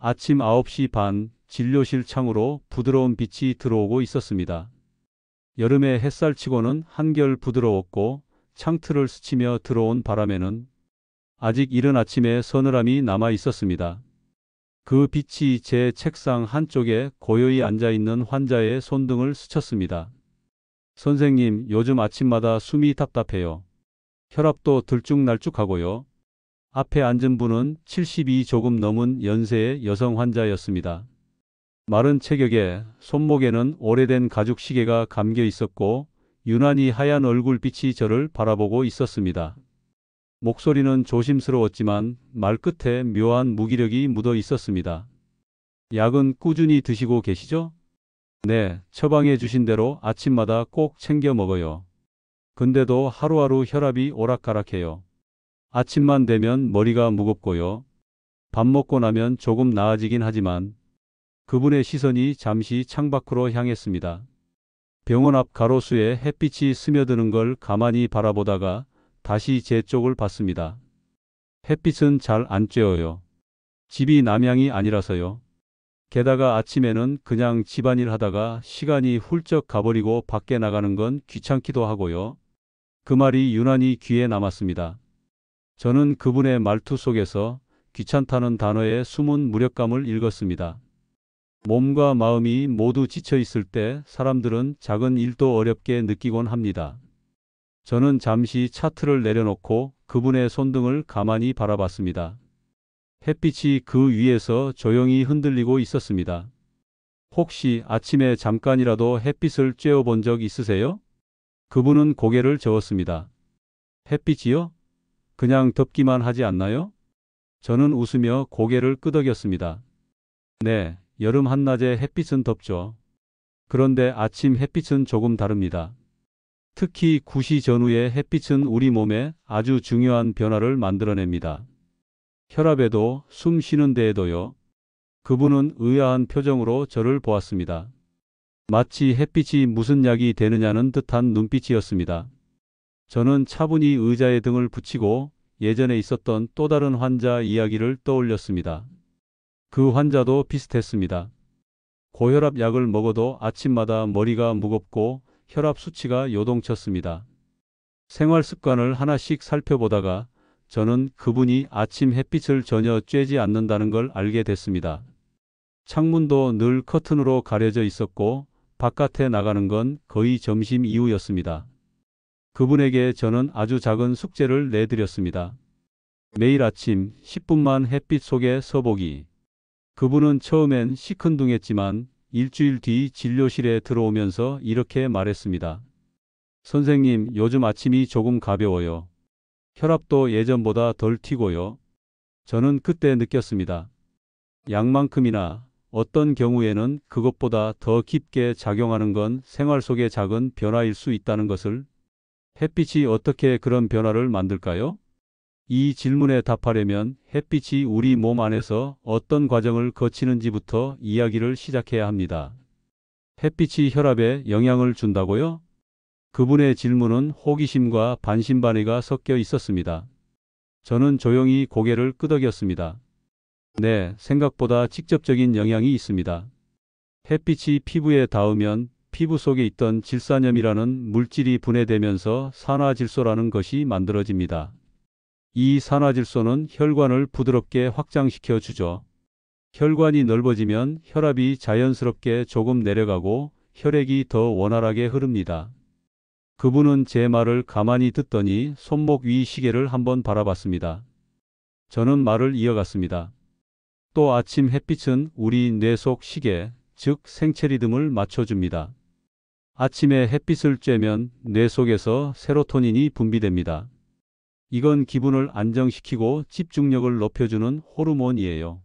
아침 9시 반 진료실 창으로 부드러운 빛이 들어오고 있었습니다. 여름의 햇살치고는 한결 부드러웠고 창틀을 스치며 들어온 바람에는 아직 이른 아침의 서늘함이 남아 있었습니다. 그 빛이 제 책상 한쪽에 고요히 앉아있는 환자의 손등을 스쳤습니다. 선생님, 요즘 아침마다 숨이 답답해요. 혈압도 들쭉날쭉하고요. 앞에 앉은 분은 72 조금 넘은 연세의 여성 환자였습니다. 마른 체격에 손목에는 오래된 가죽 시계가 감겨 있었고 유난히 하얀 얼굴빛이 저를 바라보고 있었습니다. 목소리는 조심스러웠지만 말끝에 묘한 무기력이 묻어 있었습니다. 약은 꾸준히 드시고 계시죠? 네, 처방해 주신 대로 아침마다 꼭 챙겨 먹어요. 근데도 하루하루 혈압이 오락가락해요. 아침만 되면 머리가 무겁고요. 밥 먹고 나면 조금 나아지긴 하지만 그분의 시선이 잠시 창밖으로 향했습니다. 병원 앞 가로수에 햇빛이 스며드는 걸 가만히 바라보다가 다시 제 쪽을 봤습니다. 햇빛은 잘 안 쬐어요. 집이 남향이 아니라서요. 게다가 아침에는 그냥 집안일 하다가 시간이 훌쩍 가버리고 밖에 나가는 건 귀찮기도 하고요. 그 말이 유난히 귀에 남았습니다. 저는 그분의 말투 속에서 귀찮다는 단어의 숨은 무력감을 읽었습니다. 몸과 마음이 모두 지쳐 있을 때 사람들은 작은 일도 어렵게 느끼곤 합니다. 저는 잠시 차트를 내려놓고 그분의 손등을 가만히 바라봤습니다. 햇빛이 그 위에서 조용히 흔들리고 있었습니다. 혹시 아침에 잠깐이라도 햇빛을 쬐어본 적 있으세요? 그분은 고개를 저었습니다. 햇빛이요? 그냥 덥기만 하지 않나요? 저는 웃으며 고개를 끄덕였습니다. 네, 여름 한낮에 햇빛은 덥죠. 그런데 아침 햇빛은 조금 다릅니다. 특히 9시 전후의 햇빛은 우리 몸에 아주 중요한 변화를 만들어냅니다. 혈압에도 숨 쉬는 데에도요. 그분은 의아한 표정으로 저를 보았습니다. 마치 햇빛이 무슨 약이 되느냐는 듯한 눈빛이었습니다. 저는 차분히 의자에 등을 붙이고 예전에 있었던 또 다른 환자 이야기를 떠올렸습니다. 그 환자도 비슷했습니다. 고혈압 약을 먹어도 아침마다 머리가 무겁고 혈압 수치가 요동쳤습니다. 생활 습관을 하나씩 살펴보다가 저는 그분이 아침 햇빛을 전혀 쬐지 않는다는 걸 알게 됐습니다. 창문도 늘 커튼으로 가려져 있었고 바깥에 나가는 건 거의 점심 이후였습니다. 그분에게 저는 아주 작은 숙제를 내드렸습니다. 매일 아침 10분만 햇빛 속에 서보기. 그분은 처음엔 시큰둥했지만 일주일 뒤 진료실에 들어오면서 이렇게 말했습니다. 선생님, 요즘 아침이 조금 가벼워요. 혈압도 예전보다 덜 튀고요. 저는 그때 느꼈습니다. 약만큼이나 어떤 경우에는 그것보다 더 깊게 작용하는 건 생활 속의 작은 변화일 수 있다는 것을. 햇빛이 어떻게 그런 변화를 만들까요? 이 질문에 답하려면 햇빛이 우리 몸 안에서 어떤 과정을 거치는지부터 이야기를 시작해야 합니다. 햇빛이 혈압에 영향을 준다고요? 그분의 질문은 호기심과 반신반의가 섞여 있었습니다. 저는 조용히 고개를 끄덕였습니다. 네, 생각보다 직접적인 영향이 있습니다. 햇빛이 피부에 닿으면 피부 속에 있던 질산염이라는 물질이 분해되면서 산화질소라는 것이 만들어집니다. 이 산화질소는 혈관을 부드럽게 확장시켜 주죠. 혈관이 넓어지면 혈압이 자연스럽게 조금 내려가고 혈액이 더 원활하게 흐릅니다. 그분은 제 말을 가만히 듣더니 손목 위 시계를 한번 바라봤습니다. 저는 말을 이어갔습니다. 또 아침 햇빛은 우리 뇌 속 시계, 즉 생체 리듬을 맞춰줍니다. 아침에 햇빛을 쬐면 뇌 속에서 세로토닌이 분비됩니다. 이건 기분을 안정시키고 집중력을 높여주는 호르몬이에요.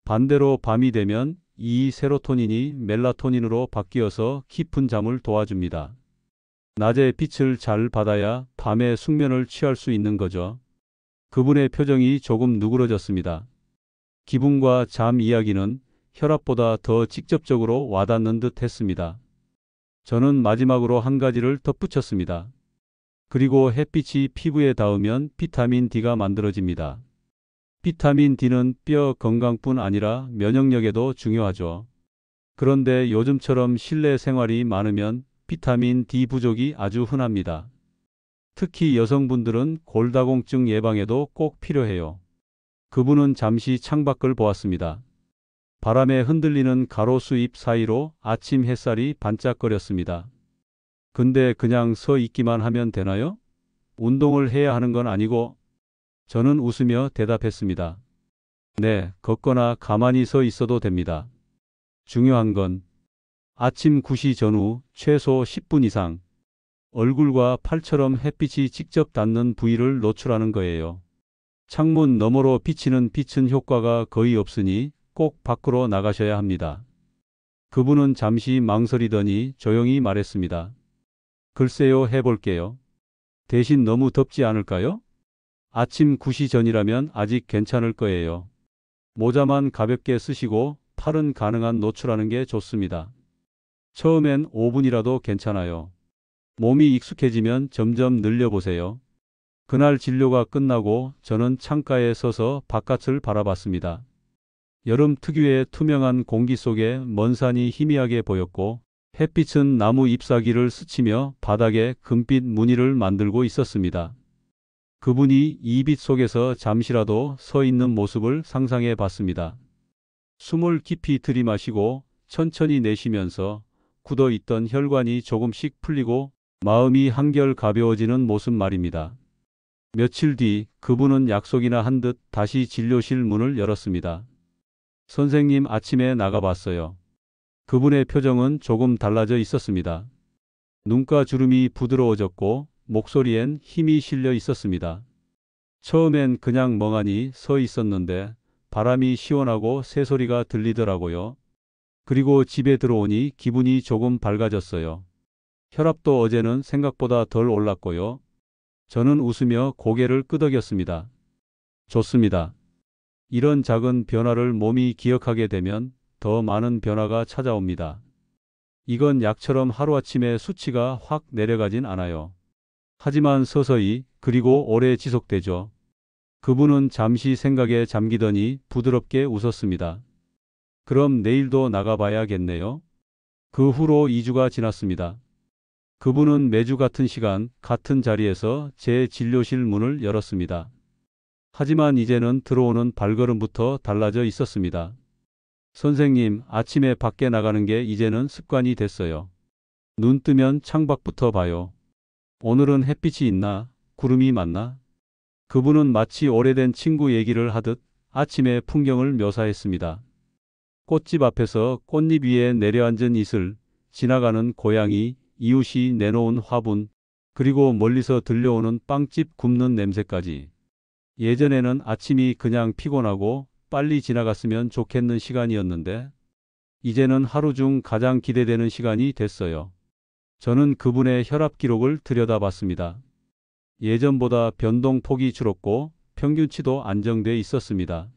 반대로 밤이 되면 이 세로토닌이 멜라토닌으로 바뀌어서 깊은 잠을 도와줍니다. 낮에 빛을 잘 받아야 밤에 숙면을 취할 수 있는 거죠. 그분의 표정이 조금 누그러졌습니다. 기분과 잠 이야기는 혈압보다 더 직접적으로 와닿는 듯 했습니다. 저는 마지막으로 한 가지를 덧붙였습니다. 그리고 햇빛이 피부에 닿으면 비타민 D가 만들어집니다. 비타민 D는 뼈 건강뿐 아니라 면역력에도 중요하죠. 그런데 요즘처럼 실내 생활이 많으면 비타민 D 부족이 아주 흔합니다. 특히 여성분들은 골다공증 예방에도 꼭 필요해요. 그분은 잠시 창밖을 보았습니다. 바람에 흔들리는 가로수 잎 사이로 아침 햇살이 반짝거렸습니다. 근데 그냥 서 있기만 하면 되나요? 운동을 해야 하는 건 아니고. 저는 웃으며 대답했습니다. 네, 걷거나 가만히 서 있어도 됩니다. 중요한 건 아침 9시 전후 최소 10분 이상 얼굴과 팔처럼 햇빛이 직접 닿는 부위를 노출하는 거예요. 창문 너머로 비치는 빛은 효과가 거의 없으니 꼭 밖으로 나가셔야 합니다. 그분은 잠시 망설이더니 조용히 말했습니다. 글쎄요, 해볼게요. 대신 너무 덥지 않을까요? 아침 9시 전이라면 아직 괜찮을 거예요. 모자만 가볍게 쓰시고 팔은 가능한 노출하는 게 좋습니다. 처음엔 5분이라도 괜찮아요. 몸이 익숙해지면 점점 늘려보세요. 그날 진료가 끝나고 저는 창가에 서서 바깥을 바라봤습니다. 여름 특유의 투명한 공기 속에 먼 산이 희미하게 보였고 햇빛은 나무 잎사귀를 스치며 바닥에 금빛 무늬를 만들고 있었습니다. 그분이 이 빛 속에서 잠시라도 서 있는 모습을 상상해 봤습니다. 숨을 깊이 들이마시고 천천히 내쉬면서 굳어 있던 혈관이 조금씩 풀리고 마음이 한결 가벼워지는 모습 말입니다. 며칠 뒤 그분은 약속이나 한 듯 다시 진료실 문을 열었습니다. 선생님, 아침에 나가봤어요. 그분의 표정은 조금 달라져 있었습니다. 눈가 주름이 부드러워졌고 목소리엔 힘이 실려 있었습니다. 처음엔 그냥 멍하니 서 있었는데 바람이 시원하고 새소리가 들리더라고요. 그리고 집에 들어오니 기분이 조금 밝아졌어요. 혈압도 어제는 생각보다 덜 올랐고요. 저는 웃으며 고개를 끄덕였습니다. 좋습니다. 이런 작은 변화를 몸이 기억하게 되면 더 많은 변화가 찾아옵니다. 이건 약처럼 하루아침에 수치가 확 내려가진 않아요. 하지만 서서히 그리고 오래 지속되죠. 그분은 잠시 생각에 잠기더니 부드럽게 웃었습니다. 그럼 내일도 나가봐야겠네요. 그 후로 2주가 지났습니다. 그분은 매주 같은 시간, 같은 자리에서 제 진료실 문을 열었습니다. 하지만 이제는 들어오는 발걸음부터 달라져 있었습니다. 선생님, 아침에 밖에 나가는 게 이제는 습관이 됐어요. 눈 뜨면 창밖부터 봐요. 오늘은 햇빛이 있나? 구름이 많나? 그분은 마치 오래된 친구 얘기를 하듯 아침의 풍경을 묘사했습니다. 꽃집 앞에서 꽃잎 위에 내려앉은 이슬, 지나가는 고양이, 이웃이 내놓은 화분, 그리고 멀리서 들려오는 빵집 굽는 냄새까지. 예전에는 아침이 그냥 피곤하고 빨리 지나갔으면 좋겠는 시간이었는데 이제는 하루 중 가장 기대되는 시간이 됐어요. 저는 그분의 혈압 기록을 들여다봤습니다. 예전보다 변동폭이 줄었고 평균치도 안정돼 있었습니다.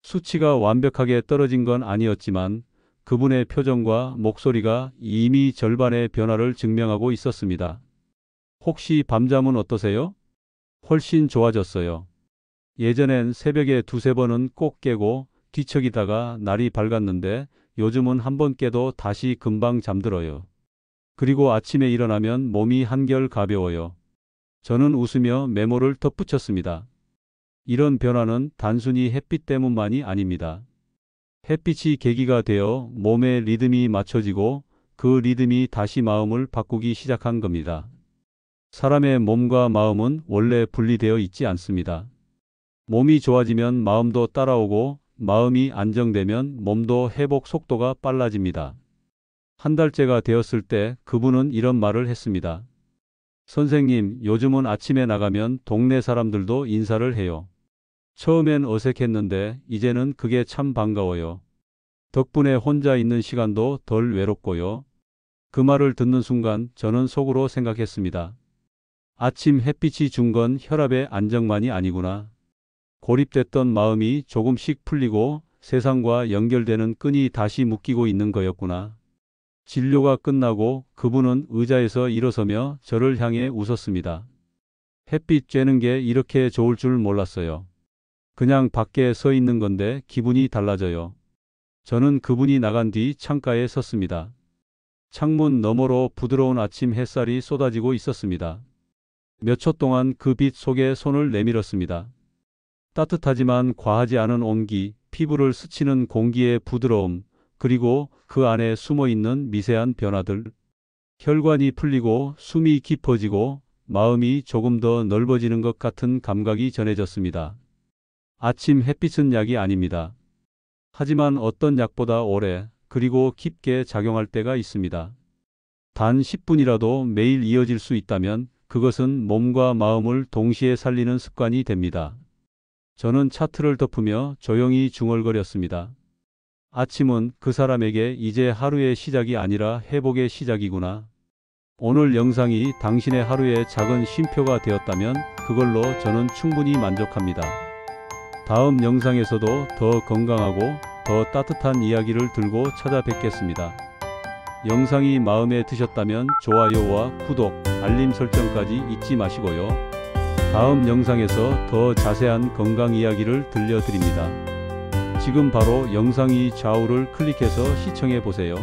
수치가 완벽하게 떨어진 건 아니었지만 그분의 표정과 목소리가 이미 절반의 변화를 증명하고 있었습니다. 혹시 밤잠은 어떠세요? 훨씬 좋아졌어요. 예전엔 새벽에 두세 번은 꼭 깨고 뒤척이다가 날이 밝았는데 요즘은 한 번 깨도 다시 금방 잠들어요. 그리고 아침에 일어나면 몸이 한결 가벼워요. 저는 웃으며 메모를 덧붙였습니다. 이런 변화는 단순히 햇빛 때문만이 아닙니다. 햇빛이 계기가 되어 몸의 리듬이 맞춰지고 그 리듬이 다시 마음을 바꾸기 시작한 겁니다. 사람의 몸과 마음은 원래 분리되어 있지 않습니다. 몸이 좋아지면 마음도 따라오고 마음이 안정되면 몸도 회복 속도가 빨라집니다. 한 달째가 되었을 때 그분은 이런 말을 했습니다. 선생님, 요즘은 아침에 나가면 동네 사람들도 인사를 해요. 처음엔 어색했는데 이제는 그게 참 반가워요. 덕분에 혼자 있는 시간도 덜 외롭고요. 그 말을 듣는 순간 저는 속으로 생각했습니다. 아침 햇빛이 준 건 혈압의 안정만이 아니구나. 고립됐던 마음이 조금씩 풀리고 세상과 연결되는 끈이 다시 묶이고 있는 거였구나. 진료가 끝나고 그분은 의자에서 일어서며 저를 향해 웃었습니다. 햇빛 쬐는 게 이렇게 좋을 줄 몰랐어요. 그냥 밖에 서 있는 건데 기분이 달라져요. 저는 그분이 나간 뒤 창가에 섰습니다. 창문 너머로 부드러운 아침 햇살이 쏟아지고 있었습니다. 몇 초 동안 그 빛 속에 손을 내밀었습니다. 따뜻하지만 과하지 않은 온기, 피부를 스치는 공기의 부드러움, 그리고 그 안에 숨어 있는 미세한 변화들. 혈관이 풀리고 숨이 깊어지고 마음이 조금 더 넓어지는 것 같은 감각이 전해졌습니다. 아침 햇빛은 약이 아닙니다. 하지만 어떤 약보다 오래 그리고 깊게 작용할 때가 있습니다. 단 10분이라도 매일 이어질 수 있다면 그것은 몸과 마음을 동시에 살리는 습관이 됩니다. 저는 차트를 덮으며 조용히 중얼거렸습니다. 아침은 그 사람에게 이제 하루의 시작이 아니라 회복의 시작이구나. 오늘 영상이 당신의 하루의 작은 쉼표가 되었다면 그걸로 저는 충분히 만족합니다. 다음 영상에서도 더 건강하고 더 따뜻한 이야기를 들고 찾아뵙겠습니다. 영상이 마음에 드셨다면 좋아요와 구독, 알림 설정까지 잊지 마시고요. 다음 영상에서 더 자세한 건강 이야기를 들려드립니다. 지금 바로 영상 위 좌우를 클릭해서 시청해 보세요.